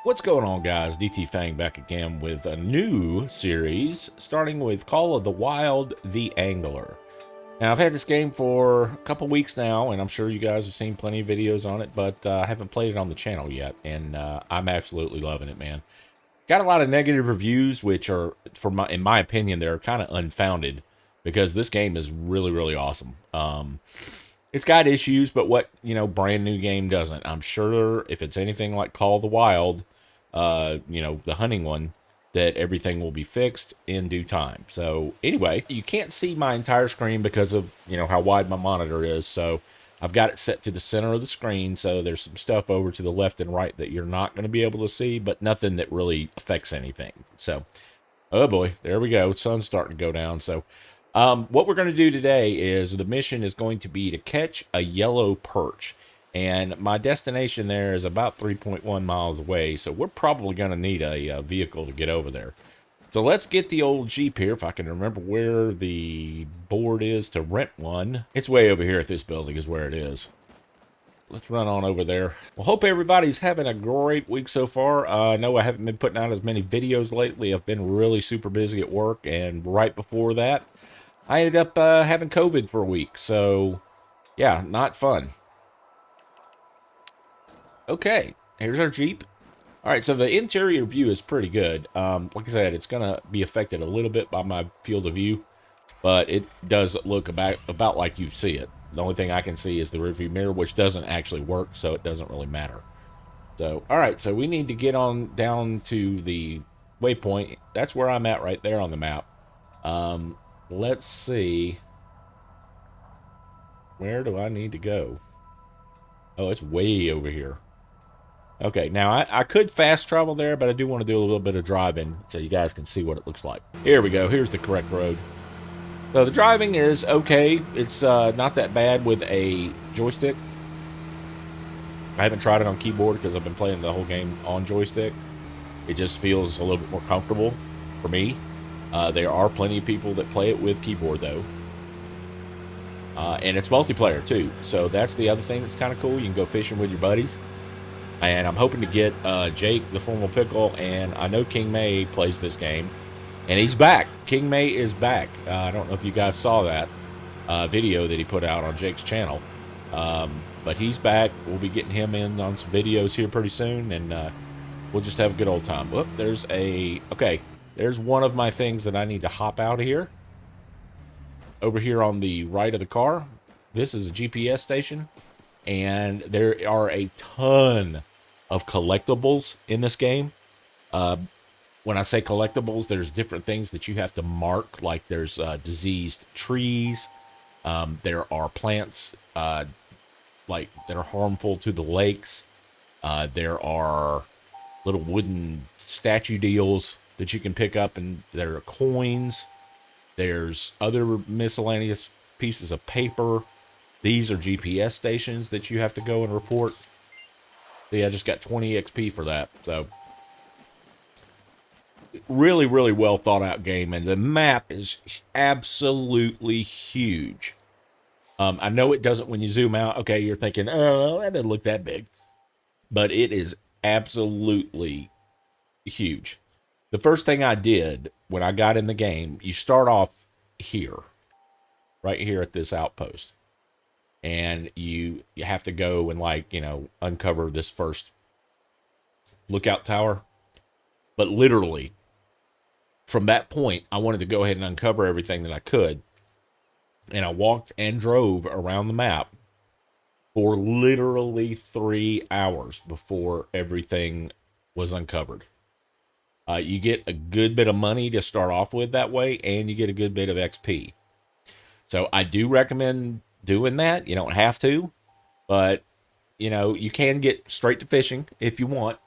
What's going on, guys? DTfang back again with a new series, starting with Call of the Wild: The Angler. Now, I've had this game for a couple weeks now, and I'm sure you guys have seen plenty of videos on it, but I haven't played it on the channel yet, and I'm absolutely loving it, man. Got a lot of negative reviews, which are, in my opinion, they're kind of unfounded, because this game is really, really awesome. It's got issues, but what, brand new game doesn't? I'm sure if it's anything like Call of the Wild, the hunting one, that everything will be fixed in due time. So anyway, you can't see my entire screen because of, how wide my monitor is. So I've got it set to the center of the screen. So there's some stuff over to the left and right that you're not going to be able to see, but nothing that really affects anything. So, oh boy, there we go. Sun's starting to go down. So what we're going to do today is the mission is going to be to catch a yellow perch. And my destination there is about 3.1 miles away, so we're probably going to need a vehicle to get over there. So let's get the old Jeep here, if I can remember where the board is to rent one. It's way over here at this building is where it is. Let's run on over there. Well, hope everybody's having a great week so far. I know I haven't been putting out as many videos lately. I've been really super busy at work, and right before that, I ended up having COVID for a week. So, yeah, not fun. Okay, here's our Jeep. All right, so the interior view is pretty good. Like I said, it's going to be affected a little bit by my field of view, but it does look about like you see it. The only thing I can see is the rearview mirror, which doesn't actually work, so it doesn't really matter. So, all right, so we need to get on down to the waypoint. That's where I'm at right there on the map. Let's see. Where do I need to go? Oh, it's way over here. Okay, now I could fast travel there, but I do want to do a little bit of driving so you guys can see what it looks like. Here we go. Here's the correct road. So the driving is okay. It's not that bad with a joystick. I haven't tried it on keyboard because I've been playing the whole game on joystick. It just feels a little bit more comfortable for me. There are plenty of people that play it with keyboard, though. And it's multiplayer, too. So that's the other thing that's kind of cool. You can go fishing with your buddies. And I'm hoping to get Jake, the Formal Pickle, and I know King May plays this game. And he's back. King May is back. I don't know if you guys saw that video that he put out on Jake's channel. But he's back. We'll be getting him in on some videos here pretty soon. And we'll just have a good old time. Whoop, there's a... Okay, there's one of my things that I need to hop out of here. Over here on the right of the car. This is a GPS station. And there are a ton of collectibles in this game. When I say collectibles, there's different things that you have to mark, like there's diseased trees. There are plants like that are harmful to the lakes. There are little wooden statue deals that you can pick up, and there are coins. There's other miscellaneous pieces of paper. These are GPS stations that you have to go and report. See, I just got 20 XP for that. So, really, really well thought out game. And the map is absolutely huge. I know it doesn't when you zoom out. Okay, you're thinking, oh, that doesn't look that big. But it is absolutely huge. The first thing I did when I got in the game, you start off here. Right here at this outpost. And you have to go and uncover this first lookout tower. But literally, from that point, I wanted to go ahead and uncover everything that I could. And I walked and drove around the map for literally 3 hours before everything was uncovered. You get a good bit of money to start off with that way, and you get a good bit of XP. So I do recommend doing that. You don't have to, but you can get straight to fishing if you want,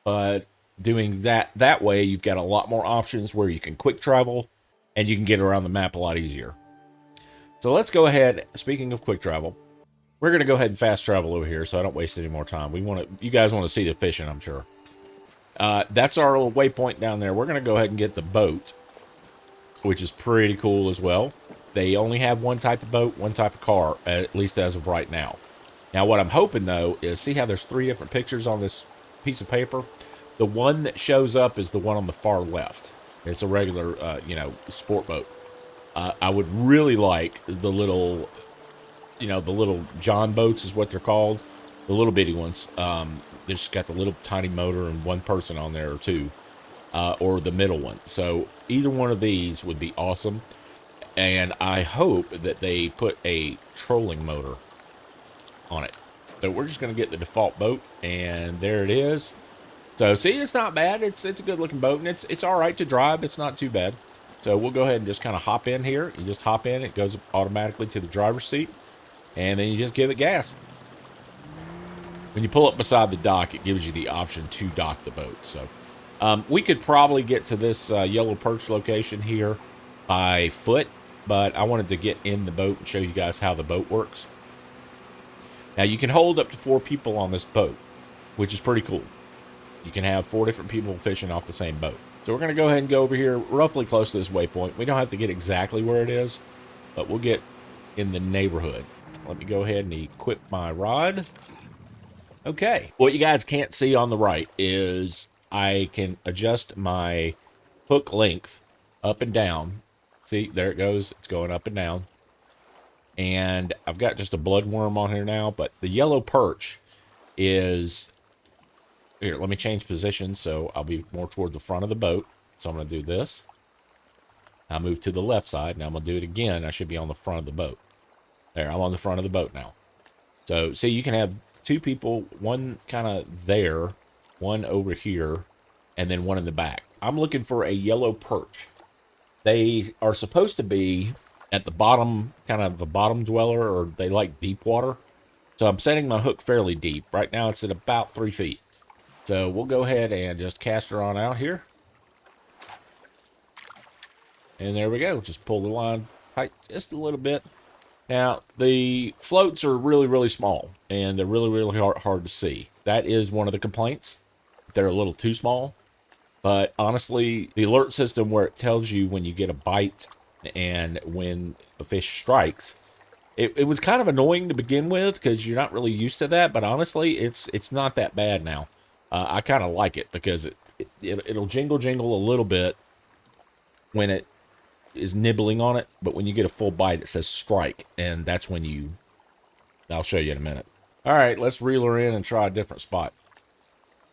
but doing that way, you've got a lot more options where you can quick travel and you can get around the map a lot easier. So let's go ahead. Speaking of quick travel, we're going to go ahead and fast travel over here so I don't waste any more time. You guys want to see the fishing, I'm sure. That's our little waypoint down there. We're going to go ahead and get the boat, which is pretty cool as well. They only have one type of boat, one type of car, at least as of right now. Now, what I'm hoping, though, is see how there's 3 different pictures on this piece of paper? The one that shows up is the one on the far left. It's a regular, you know, sport boat. I would really like the little, you know, the little John boats is what they're called. The little bitty ones. They just got the little tiny motor and one person on there or two. Or the middle one. So either one of these would be awesome. And I hope that they put a trolling motor on it. So we're just going to get the default boat, and there it is. So see, it's not bad. It's a good looking boat, and it's all right to drive. It's not too bad. So we'll go ahead and just kind of hop in here. You just hop in. It goes automatically to the driver's seat, and then you just give it gas. When you pull up beside the dock, it gives you the option to dock the boat. So we could probably get to this yellow perch location here by foot, but I wanted to get in the boat and show you guys how the boat works. Now, you can hold up to 4 people on this boat, which is pretty cool. You can have 4 different people fishing off the same boat. So we're going to go ahead and go over here roughly close to this waypoint. We don't have to get exactly where it is, but we'll get in the neighborhood. Let me go ahead and equip my rod. Okay. What you guys can't see on the right is I can adjust my hook length up and down. See, there it goes. It's going up and down. And I've got just a bloodworm on here now, but the yellow perch is... Here, let me change positions so I'll be more toward the front of the boat. So I'm going to do this. I'll move to the left side. Now I'm going to do it again. I should be on the front of the boat. There, I'm on the front of the boat now. So, see, you can have 2 people, one kind of there, one over here, and then one in the back. I'm looking for a yellow perch. They are supposed to be at the bottom, kind of the bottom dweller, or they like deep water. So I'm setting my hook fairly deep. Right now it's at about 3 feet. So we'll go ahead and just cast her on out here. And there we go. Just pull the line tight just a little bit. Now, the floats are really, really small, and they're really, really hard to see. That is one of the complaints. They're a little too small. But honestly, the alert system where it tells you when you get a bite and when a fish strikes, it was kind of annoying to begin with because you're not really used to that. But honestly, it's not that bad now. I kind of like it because it'll jingle a little bit when it is nibbling on it, but when you get a full bite, it says strike, and that's when I'll show you in a minute. All right, let's reel her in and try a different spot.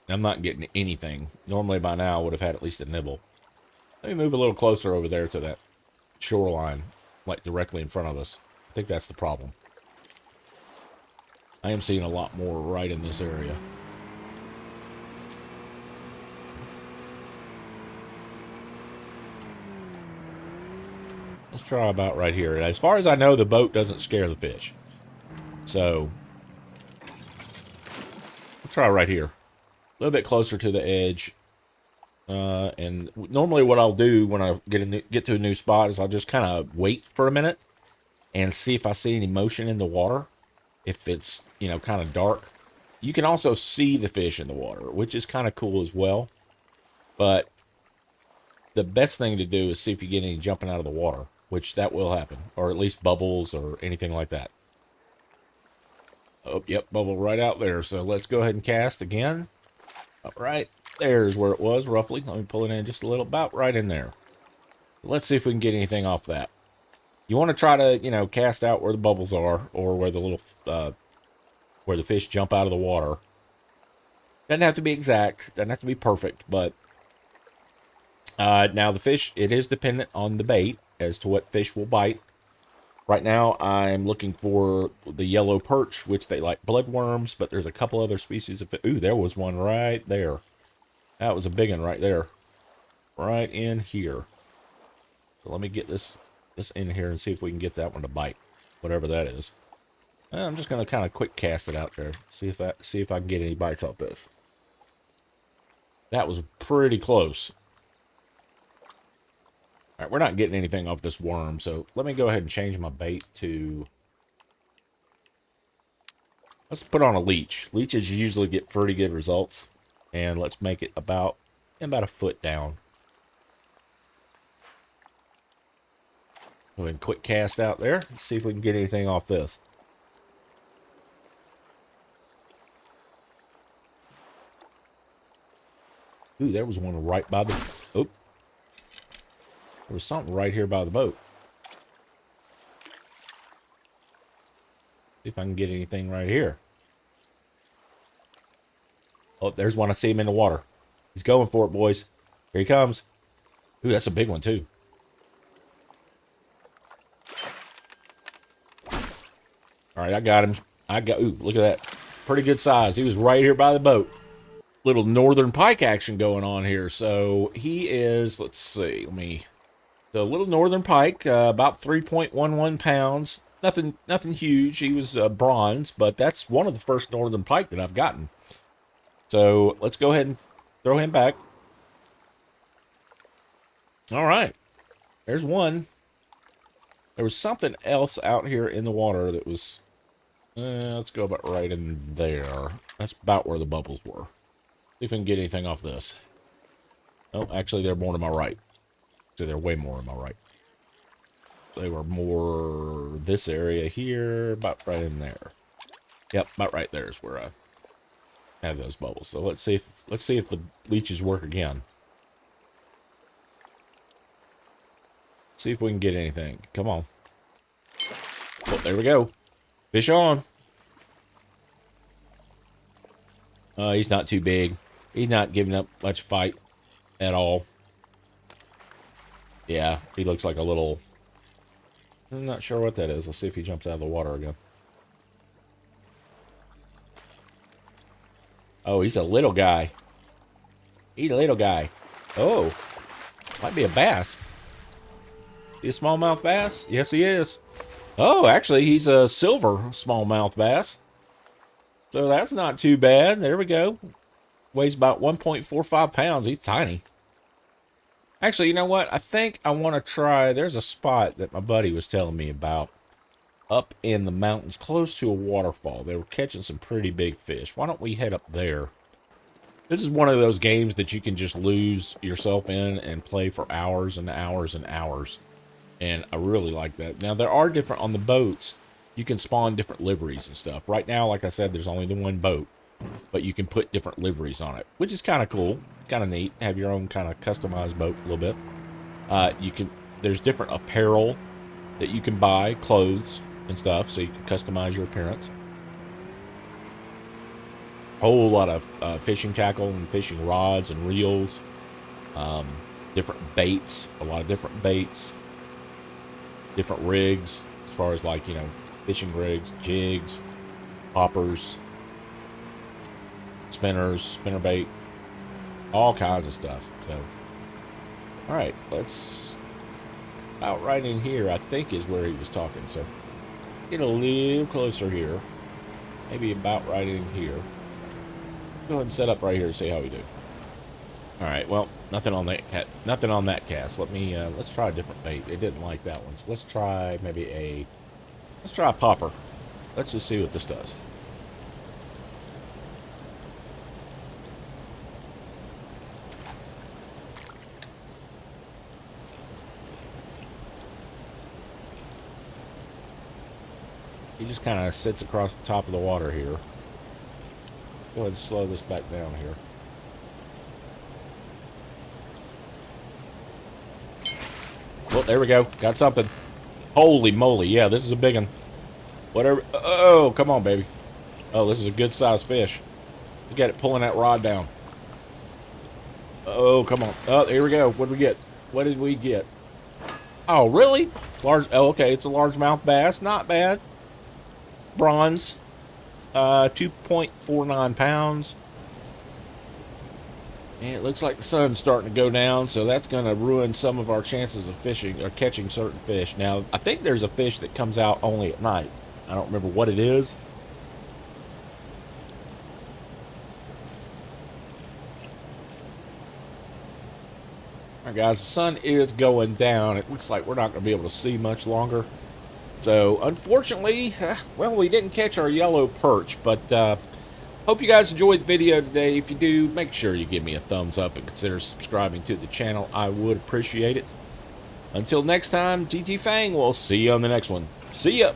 I'm not getting anything. Normally by now I would have had at least a nibble. Let me move a little closer over there to that shoreline, like directly in front of us. I think that's the problem. I am seeing a lot more right in this area. Let's try about right here. As far as I know, the boat doesn't scare the fish. So, we'll try right here. A little bit closer to the edge. And normally what I'll do when I get to a new spot is I'll just kind of wait for a minute and see if I see any motion in the water. If it's, you know, kind of dark. You can also see the fish in the water, which is kind of cool as well. But the best thing to do is see if you get any jumping out of the water, which that will happen, or at least bubbles or anything like that. Oh, yep, bubble right out there. So let's go ahead and cast again. All right, there's where it was roughly. Let me pull it in just a little, about right in there. Let's see if we can get anything off that. You want to try to, you know, cast out where the bubbles are, or where the little, where the fish jump out of the water. Doesn't have to be exact, doesn't have to be perfect, but now the fish, it is dependent on the bait as to what fish will bite. Right now, I'm looking for the yellow perch, which they like bloodworms, but there's a couple other species of fish. Ooh, there was one right there. That was a big one right there. Right in here. So let me get this in here and see if we can get that one to bite, whatever that is. I'm just going to kind of quick cast it out there. See if I can get any bites off this. That was pretty close. All right, we're not getting anything off this worm, so let me go ahead and change my bait to... Let's put on a leech. Leeches usually get pretty good results. And let's make it about a foot down. Go ahead and quick cast out there. Let's see if we can get anything off this. Ooh, there was one right by the... Oh. There was something right here by the boat. See if I can get anything right here. Oh, there's one. I see him in the water. He's going for it, boys. Here he comes. Ooh, that's a big one, too. All right, I got him. Ooh, look at that. Pretty good size. He was right here by the boat. Little northern pike action going on here. So he is, let's see, the little northern pike, about 3.11 pounds. Nothing huge. He was bronze, but that's one of the first northern pike that I've gotten. So let's go ahead and throw him back. All right. There's one. There was something else out here in the water that was... let's go about right in there. That's about where the bubbles were. See if I can get anything off this. Oh, actually, they're more to my right. So they're way more to my right. They were more this area here, about right in there. Yep, about right there is where I have those bubbles. So let's see if the leeches work again. See if we can get anything. Come on. Oh, there we go. Fish on. He's not too big. He's not giving up much fight at all. Yeah, he looks like a little... I'm not sure what that is. Let's see if he jumps out of the water again. Oh, he's a little guy. He's a little guy. Oh, might be a bass. He a smallmouth bass? Yes, he is. Oh, actually, he's a silver smallmouth bass. So that's not too bad. There we go. Weighs about 1.45 pounds. He's tiny. Actually, you know what? I think I want to try... There's a spot that my buddy was telling me about up in the mountains close to a waterfall. They were catching some pretty big fish. Why don't we head up there? This is one of those games that you can just lose yourself in and play for hours and hours and hours. And I really like that. Now, there are different... On the boats, you can spawn different liveries and stuff. Right now, like I said, there's only the one boat. But you can put different liveries on it, which is kind of cool. Kind of neat. Have your own kind of customized boat a little bit. There's different apparel that you can buy, clothes and stuff, so you can customize your appearance. Whole lot of fishing tackle and fishing rods and reels. Different baits, a lot of different baits. Different rigs, as far as like, fishing rigs, jigs, poppers, spinners, spinnerbait, all kinds of stuff. So, all right, let's out right in here. I think is where he was talking. So, get a little closer here. Maybe about right in here. Go ahead and set up right here and see how we do. All right. Well, nothing on that cat. Nothing on that cast. Let's try a different bait. It didn't like that one. So let's try let's try a popper. Let's just see what this does. He just kind of sits across the top of the water here. Go ahead and slow this back down here. Well, there we go. Got something. Holy moly. Yeah, this is a big one. Whatever. Oh, come on, baby. Oh, this is a good sized fish. Look at it pulling that rod down. Oh, come on. Oh, here we go. What did we get? What did we get? Oh, really? Large. Oh, okay. It's a largemouth bass. Not bad. Bronze. 2.49 pounds. And it looks like the sun's starting to go down, so that's going to ruin some of our chances of fishing or catching certain fish. Now, I think there's a fish that comes out only at night. I don't remember what it is. All right, guys, the sun is going down. It looks like we're not going to be able to see much longer. So, unfortunately, well, we didn't catch our yellow perch, but hope you guys enjoyed the video today. If you do, make sure you give me a thumbs up and consider subscribing to the channel. I would appreciate it. Until next time, DTfang, we'll see you on the next one. See ya!